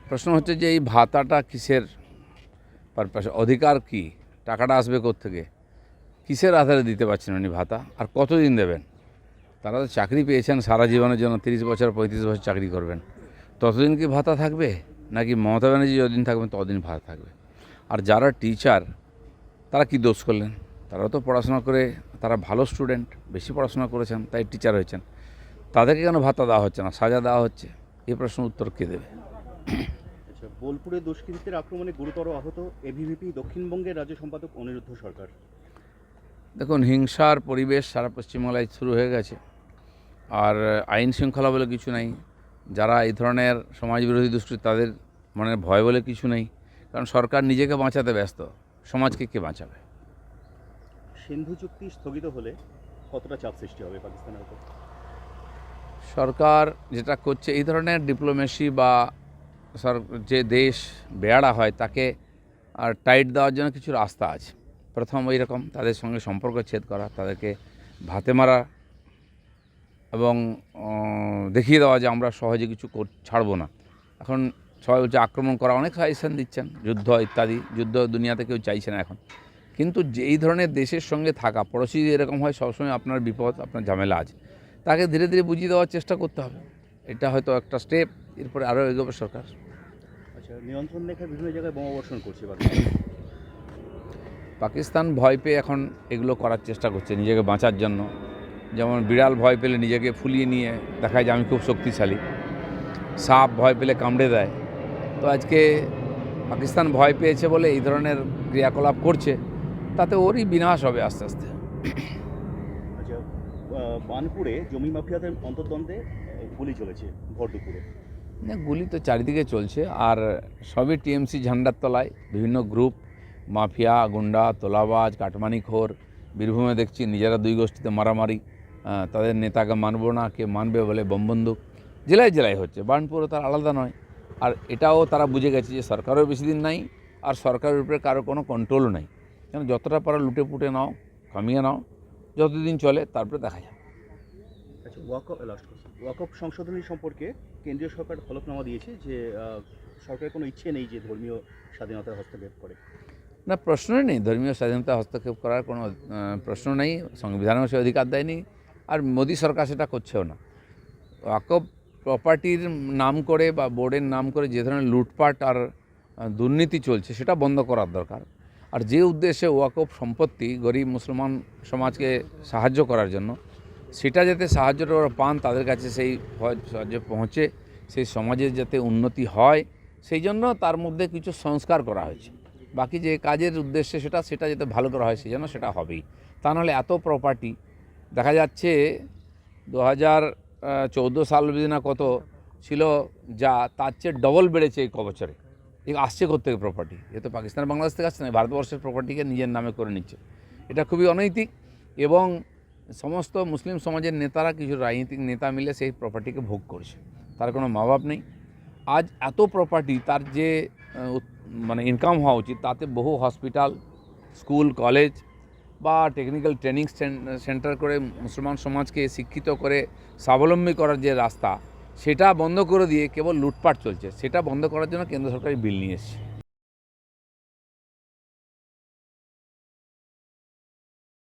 প্রশ্ন হচ্ছে যে এই ভাতাটা কিসের পারপাসে, অধিকার কি, টাকাটা আসবে কোত্থেকে, কিসের আধারে দিতে পারছেন উনি ভাতা, আর কতদিন দেবেন? তারা তো চাকরি পেয়েছেন সারা জীবনের জন্য, 30 বছর 35 বছর চাকরি করবেন, ততদিন কি ভাতা থাকবে? নাকি মমতা ব্যানার্জি যতদিন থাকবেন ততদিন ভাতা থাকবে? আর যারা টিচার তারা কি দোষ করলেন? তারাও তো পড়াশোনা করে, তারা ভালো স্টুডেন্ট, বেশি পড়াশোনা করেছেন তাই টিচার হয়েছেন, তাদেরকে কেন ভাতা দেওয়া হচ্ছে না, সাজা দেওয়া হচ্ছে? এই প্রশ্নের উত্তর কে দেবে? আচ্ছা, বোলপুরে দুষ্কৃতীদের আক্রমণে গুরুতর আহত এবিভিপি দক্ষিণবঙ্গের রাজ্য সম্পাদক অনিরুদ্ধ সরকার। দেখুন, হিংসার পরিবেশ সারা পশ্চিমবাংলায় শুরু হয়ে গেছে, আর আইন শৃঙ্খলা বলে কিছু নেই। যারা এই ধরনের সমাজবিরোধী দুষ্কৃতি, তাদের মানে ভয় বলে কিছু নেই, কারণ সরকার নিজেকে বাঁচাতে ব্যস্ত, সমাজকে কে বাঁচাবে? সিন্ধু চুক্তি স্থগিত হলে কতটা চাপ সৃষ্টি হবে পাকিস্তানের উপর? সরকার যেটা করছে, এই ধরনের ডিপ্লোমেসি বা যে দেশ বেয়াড়া হয় তাকে আর টাইট দেওয়ার জন্য কিছু রাস্তা আছে। প্রথম ওই রকম তাদের সঙ্গে সম্পর্ক ছেদ করা, তাদেরকে ভাতে মারা এবং দেখিয়ে দেওয়া যে আমরা সহজে কিছু ছাড়বো না। এখন সবাই বলছে আক্রমণ করা, অনেক সাজেশন দিচ্ছেন, যুদ্ধ ইত্যাদি। যুদ্ধ দুনিয়াতে কেউ চাইছে না এখন, কিন্তু যে এই ধরনের দেশের সঙ্গে থাকা, পড়োশি এরকম হয় সবসময় আপনার বিপদ, আপনার ঝামেলা আছে, তাকে ধীরে ধীরে বুঝিয়ে দেওয়ার চেষ্টা করতে হবে। এটা হয়তো একটা স্টেপ, এরপরে আরও এগোবে সরকার। আচ্ছা, নিয়ন্ত্রণ রেখার বিভিন্ন জায়গায় বোমাবর্ষণ করছে পাকিস্তান ভয় পেয়ে এখন এগুলো করার চেষ্টা করছে নিজেকে বাঁচার জন্য। যেমন বিড়াল ভয় পেলে নিজেকে ফুলিয়ে নিয়ে দেখায় যে আমি খুব শক্তিশালী, সাপ ভয় পেলে কামড়ে দেয়। তো আজকে পাকিস্তান ভয় পেয়েছে বলে এই ধরনের ক্রিয়াকলাপ করছে, তাতে ওরই বিনাশ হবে আস্তে আস্তে। আচ্ছা, বানপুরে জমি মাফিয়াদের অন্তর্দ্বন্দ্বে গুলি চলেছে ভর দুপুরে। না, গুলি তো চারিদিকে চলছে, আর সবই টিএমসি ঝান্ডার তলায় বিভিন্ন গ্রুপ, মাফিয়া, গুন্ডা, তোলাবাজ, কাটমানিখোর। বীরভূমে দেখছি নিজেরা দুই গোষ্ঠীতে মারামারি, তাদের নেতাকে মানবো না, কে মানবে বলে বমবন্দুক। জেলায় জেলায় হচ্ছে, বার্নপুরও তার আলাদা নয়। আর এটাও তারা বুঝে গেছে যে সরকারও বেশি দিন নাই, আর সরকারের উপরে কারো কোনো কন্ট্রোলও নাই। কেন, যতটা পারো লুটে পুটে নাও, কামিয়ে নাও, যতদিন চলে তারপরে দেখা যাবে। আচ্ছা, ওয়াকফ সংশোধনী সম্পর্কে কেন্দ্রীয় সরকার হলফনামা দিয়েছে যে সরকারের কোনো ইচ্ছে নেই যে ধর্মীয় স্বাধীনতার হস্তক্ষেপ করে। না, প্রশ্নই নেই, ধর্মীয় স্বাধীনতা হস্তক্ষেপ করার কোনো প্রশ্ন নেই, সংবিধানেও সে অধিকার দেয়নি, আর মোদী সরকার সেটা করছেও না। ওয়াকফ প্রপার্টির নাম করে বা বোর্ডের নাম করে যে ধরনের লুটপাট আর দুর্নীতি চলছে, সেটা বন্ধ করার দরকার। আর যে উদ্দেশ্যে ওয়াকফ সম্পত্তি গরিব মুসলমান সমাজকে সাহায্য করার জন্য, সেটা যাতে সাহায্যটা ওরা পান, তাদের কাছে সেই সাহায্য পৌঁছে, সেই সমাজের যাতে উন্নতি হয়, সেই জন্য তার মধ্যে কিছু সংস্কার করা হয়েছে। বাকি যে কাজের উদ্দেশ্যে সেটা যাতে ভালো করা হয়, সেই জন্য সেটা হবেই। তা নাহলে এত প্রপার্টি দেখা যাচ্ছে 2014 সাল অবধি না কত ছিল, যা তার চেয়ে ডবল বেড়েছে এই বছরে। আসছে কোত্থেকে প্রপার্টি? এ তো পাকিস্তান বাংলাদেশ থেকে আসছে না, ভারতবর্ষের প্রপার্টিকে নিজের নামে করে নিচ্ছে। এটা খুবই অনৈতিক, এবং সমস্ত মুসলিম সমাজের নেতারা, কিছু রাজনৈতিক নেতা মিলে সেই প্রপার্টিকে ভোগ করছে, তার কোনো মা বাপ নেই। আজ এত প্রপার্টি, তার যে মানে ইনকাম হওয়া উচিত, তাতে বহু হসপিটাল, স্কুল, কলেজ বা টেকনিক্যাল ট্রেনিং সেন্টার করে মুসলমান সমাজকে শিক্ষিত করে স্বাবলম্বী করার যে রাস্তা, সেটা বন্ধ করে দিয়ে কেবল লুটপাট চলছে। সেটা বন্ধ করার জন্য কেন্দ্র সরকার বিল নিয়ে এসেছে।